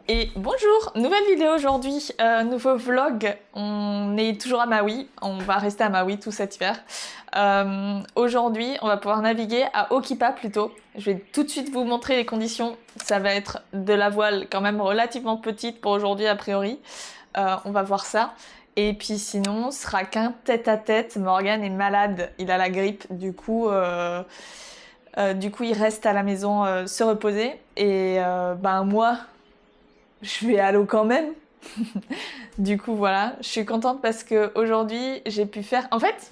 Et bonjour, nouvelle vidéo aujourd'hui, nouveau vlog. On est toujours à Maui, on va rester à Maui tout cet hiver. Aujourd'hui, on va pouvoir naviguer à Okipa plutôt. Je vais tout de suite vous montrer les conditions. Ça va être de la voile quand même relativement petite pour aujourd'hui a priori. On va voir ça. Et puis sinon, ce sera qu'un tête-à-tête. Morgan est malade, il a la grippe, du coup il reste à la maison se reposer. Et moi, je vais à l'eau quand même. Du coup, voilà, je suis contente parce que aujourd'hui j'ai pu faire... En fait,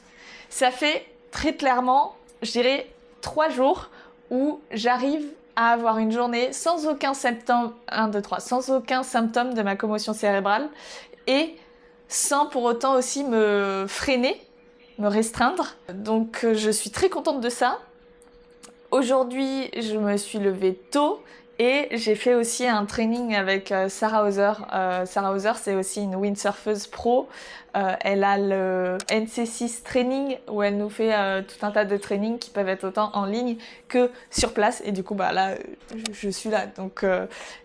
ça fait très clairement, je dirais, 3 jours où j'arrive à avoir une journée sans aucun symptôme, sans aucun symptôme de ma commotion cérébrale et sans pour autant aussi me freiner, me restreindre. Donc je suis très contente de ça. Aujourd'hui, je me suis levée tôt. Et j'ai fait aussi un training avec Sarah Hauser. Sarah Hauser, c'est aussi une windsurfeuse pro. Elle a le NC6 training où elle nous fait tout un tas de trainings qui peuvent être autant en ligne que sur place. Et du coup, là, je suis là. Donc,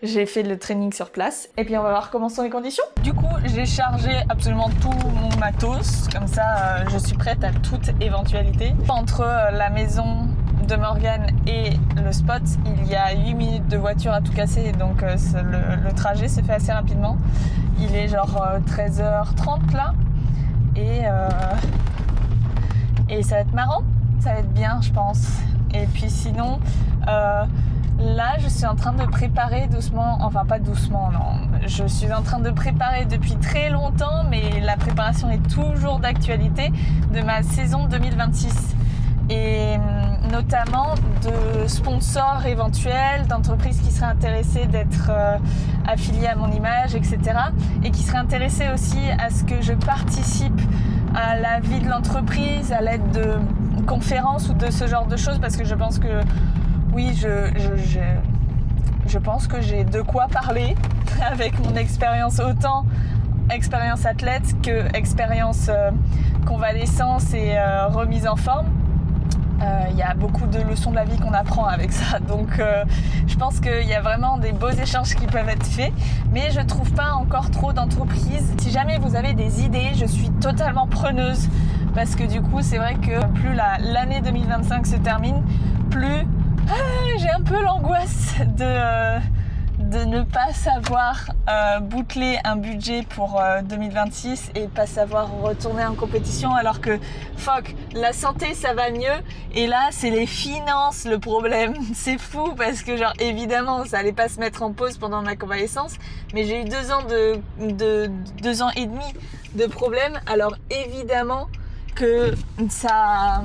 j'ai fait le training sur place. Et puis, on va voir comment sont les conditions. Du coup, j'ai chargé absolument tout mon matos. Comme ça, je suis prête à toute éventualité. Entre la maison de Morgan et le spot, il y a 8 minutes de voiture à tout casser, donc le trajet se fait assez rapidement. Il est genre 13h30 là, et ça va être marrant, ça va être bien je pense. Et puis sinon, là je suis en train de préparer doucement, enfin pas doucement non, je suis en train de préparer depuis très longtemps, mais la préparation est toujours d'actualité, de ma saison 2026. Et notamment de sponsors éventuels, d'entreprises qui seraient intéressées d'être affiliées à mon image, etc. Et qui seraient intéressées aussi à ce que je participe à la vie de l'entreprise, à l'aide de conférences ou de ce genre de choses, parce que je pense que oui, je pense que j'ai de quoi parler avec mon expérience, autant expérience athlète que expérience convalescence et remise en forme. Il y a beaucoup de leçons de la vie qu'on apprend avec ça, donc je pense qu'il y a vraiment des beaux échanges qui peuvent être faits, mais je trouve pas encore trop d'entreprises. Si jamais vous avez des idées, je suis totalement preneuse, parce que du coup c'est vrai que plus l'année 2025 se termine, plus j'ai un peu l'angoisse de ne pas savoir boucler un budget pour 2026 et pas savoir retourner en compétition, alors que fuck, la santé ça va mieux et là c'est les finances le problème. C'est fou parce que genre évidemment ça allait pas se mettre en pause pendant ma convalescence, mais j'ai eu 2 ans de 2 ans et demi de problèmes, alors évidemment que ça a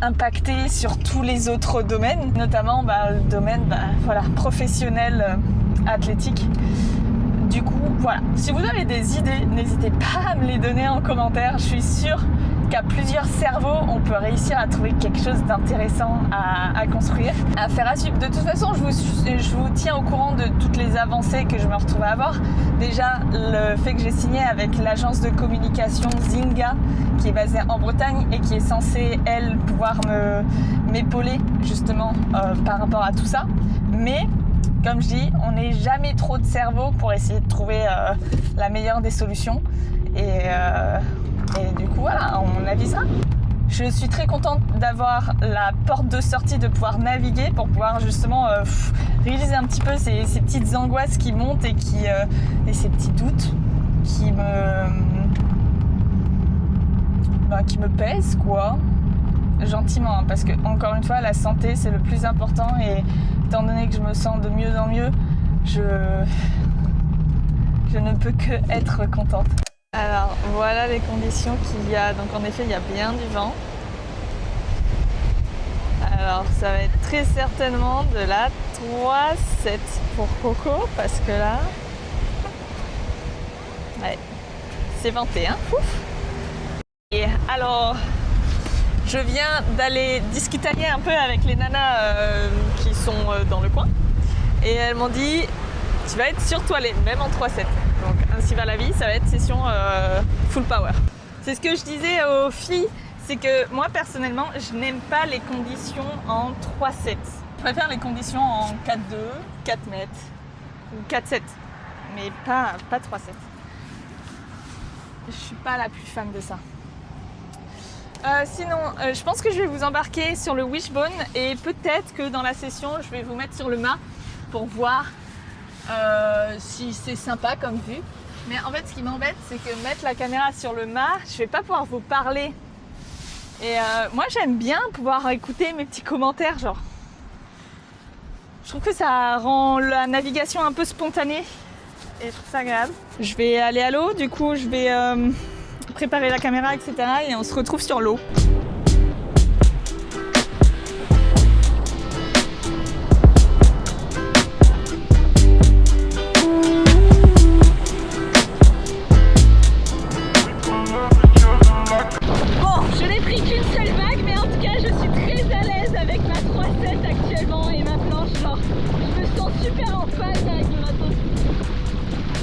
impacté sur tous les autres domaines, notamment le domaine professionnel athlétique. Du coup, voilà. Si vous avez des idées, n'hésitez pas à me les donner en commentaire. Je suis sûre qu'à plusieurs cerveaux, on peut réussir à trouver quelque chose d'intéressant à construire, à faire à suivre. De toute façon, je vous tiens au courant de toutes les avancées que je me retrouve à avoir. Déjà, le fait que j'ai signé avec l'agence de communication Zynga, qui est basée en Bretagne et qui est censée, elle, pouvoir m'épauler justement par rapport à tout ça. Mais comme je dis, on n'est jamais trop de cerveau pour essayer de trouver la meilleure des solutions. Et du coup, voilà, on avisera. Je suis très contente d'avoir la porte de sortie, de pouvoir naviguer pour pouvoir justement réaliser un petit peu ces petites angoisses qui montent et ces petits doutes qui me pèsent, quoi. Gentiment, hein, parce que encore une fois la santé c'est le plus important, et étant donné que je me sens de mieux en mieux, je ne peux que être contente. Alors voilà les conditions qu'il y a, donc en effet il y a bien du vent. Alors ça va être très certainement de la 3-7 pour Coco, parce que là ouais, c'est venté, hein. Ouf. Et alors je viens d'aller discuter un peu avec les nanas qui sont dans le coin, et elles m'ont dit tu vas être sur toilette même en 3-7. Donc ainsi va la vie, ça va être session full power. C'est ce que je disais aux filles, c'est que moi personnellement je n'aime pas les conditions en 3-7. Je préfère les conditions en 4-2, 4 mètres ou 4-7. mais pas 3-7. Je suis pas la plus fan de ça. Sinon, je pense que je vais vous embarquer sur le Wishbone et peut-être que dans la session, je vais vous mettre sur le mât pour voir si c'est sympa comme vue. Mais en fait, ce qui m'embête, c'est que mettre la caméra sur le mât, je vais pas pouvoir vous parler. Et moi, j'aime bien pouvoir écouter mes petits commentaires, genre. Je trouve que ça rend la navigation un peu spontanée et je trouve ça agréable. Je vais aller à l'eau, du coup, je vais préparer la caméra, etc. et on se retrouve sur l'eau.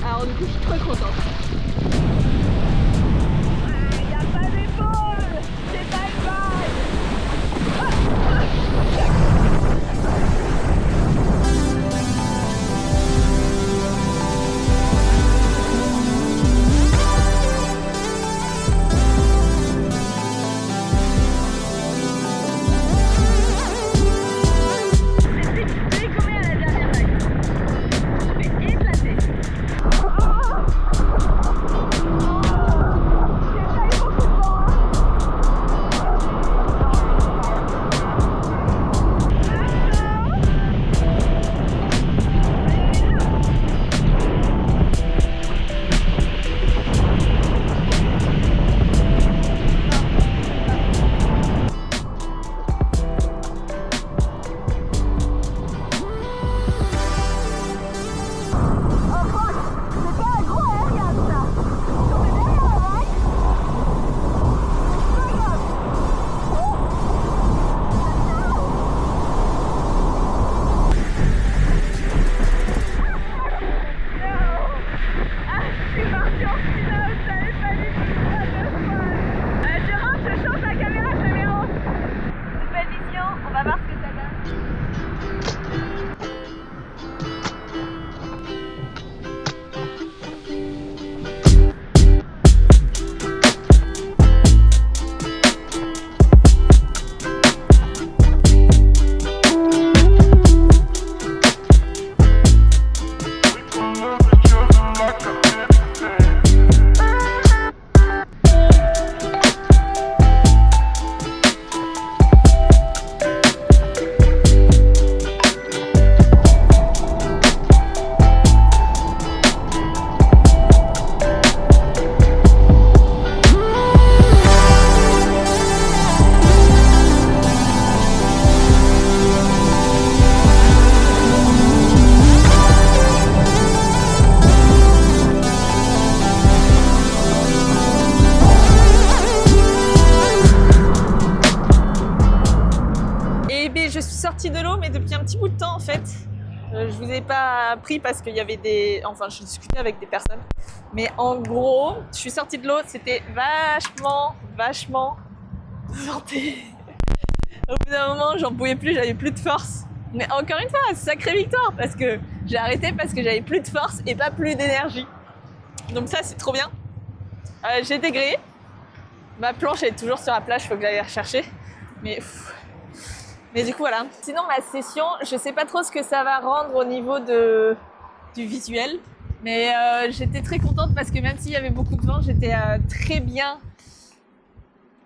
Alors du coup, je suis trop contente. Y a pas d'épaule, c'est pas une vague. sortie de l'eau, mais depuis un petit bout de temps en fait. Je vous ai pas pris parce qu'il y avait des... Enfin, je discutais avec des personnes. Mais en gros, je suis sortie de l'eau, c'était vachement venté. Au bout d'un moment, j'en pouvais plus, j'avais plus de force. Mais encore une fois, sacrée victoire parce que j'ai arrêté parce que j'avais plus de force et pas plus d'énergie. Donc ça, c'est trop bien. J'ai dégré. Ma planche est toujours sur la plage, il faut que j'aille la rechercher. Mais du coup, voilà. Sinon, ma session, je sais pas trop ce que ça va rendre au niveau du visuel. Mais j'étais très contente parce que même s'il y avait beaucoup de vent, j'étais très bien.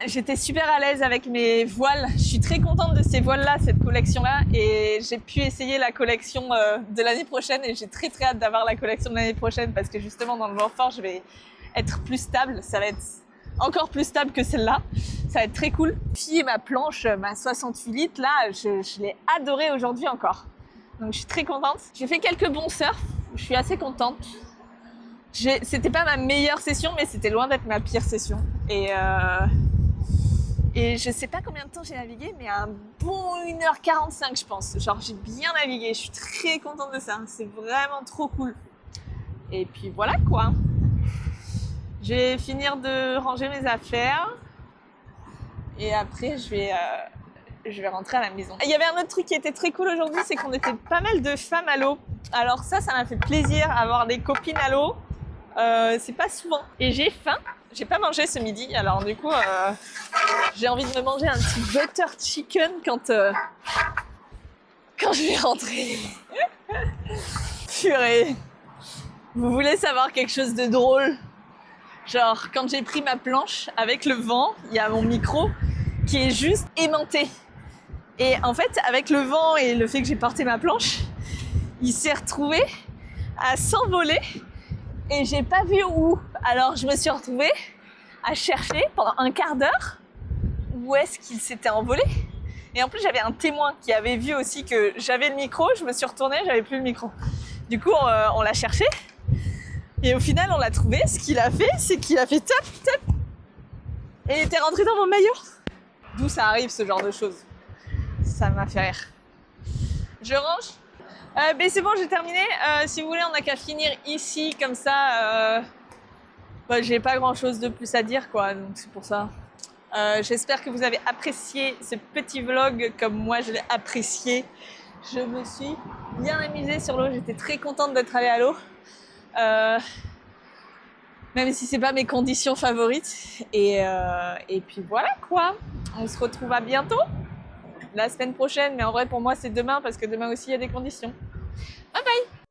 J'étais super à l'aise avec mes voiles. Je suis très contente de ces voiles-là, cette collection-là. Et j'ai pu essayer la collection de l'année prochaine. Et j'ai très hâte d'avoir la collection de l'année prochaine parce que justement, dans le vent fort, je vais être plus stable. Ça va être encore plus stable que celle-là. Ça va être très cool. Puis ma planche, ma 68 litres, là, je l'ai adorée aujourd'hui encore. Donc je suis très contente. J'ai fait quelques bons surfs. Je suis assez contente. C'était pas ma meilleure session, mais c'était loin d'être ma pire session. Et je sais pas combien de temps j'ai navigué, mais un bon 1h45 je pense. Genre j'ai bien navigué, je suis très contente de ça. C'est vraiment trop cool. Et puis voilà quoi. Je vais finir de ranger mes affaires. Et après je vais je vais rentrer à la maison. Il y avait un autre truc qui était très cool aujourd'hui, c'est qu'on était pas mal de femmes à l'eau. Alors ça m'a fait plaisir, avoir des copines à l'eau. C'est pas souvent. Et j'ai faim. J'ai pas mangé ce midi, alors du coup, j'ai envie de me manger un petit butter chicken quand je vais rentrer. Purée. Vous voulez savoir quelque chose de drôle? Genre, quand j'ai pris ma planche avec le vent, il y a mon micro qui est juste aimanté. Et en fait, avec le vent et le fait que j'ai porté ma planche, il s'est retrouvé à s'envoler et j'ai pas vu où. Alors, je me suis retrouvée à chercher pendant un quart d'heure où est-ce qu'il s'était envolé. Et en plus, j'avais un témoin qui avait vu aussi que j'avais le micro. Je me suis retournée, j'avais plus le micro. Du coup, on l'a cherché. Et au final, on l'a trouvé. Ce qu'il a fait, c'est qu'il a fait top, top. Et il était rentré dans mon maillot. D'où ça arrive, ce genre de choses. Ça m'a fait rire. Je range. Ben c'est bon, j'ai terminé. Si vous voulez, on n'a qu'à finir ici, comme ça. J'ai pas grand-chose de plus à dire, quoi. Donc c'est pour ça. J'espère que vous avez apprécié ce petit vlog comme moi je l'ai apprécié. Je me suis bien amusée sur l'eau. J'étais très contente d'être allée à l'eau. Même si c'est pas mes conditions favorites. Et puis voilà quoi. On se retrouve à bientôt. La semaine prochaine. Mais en vrai pour moi c'est demain parce que demain aussi il y a des conditions. Bye bye.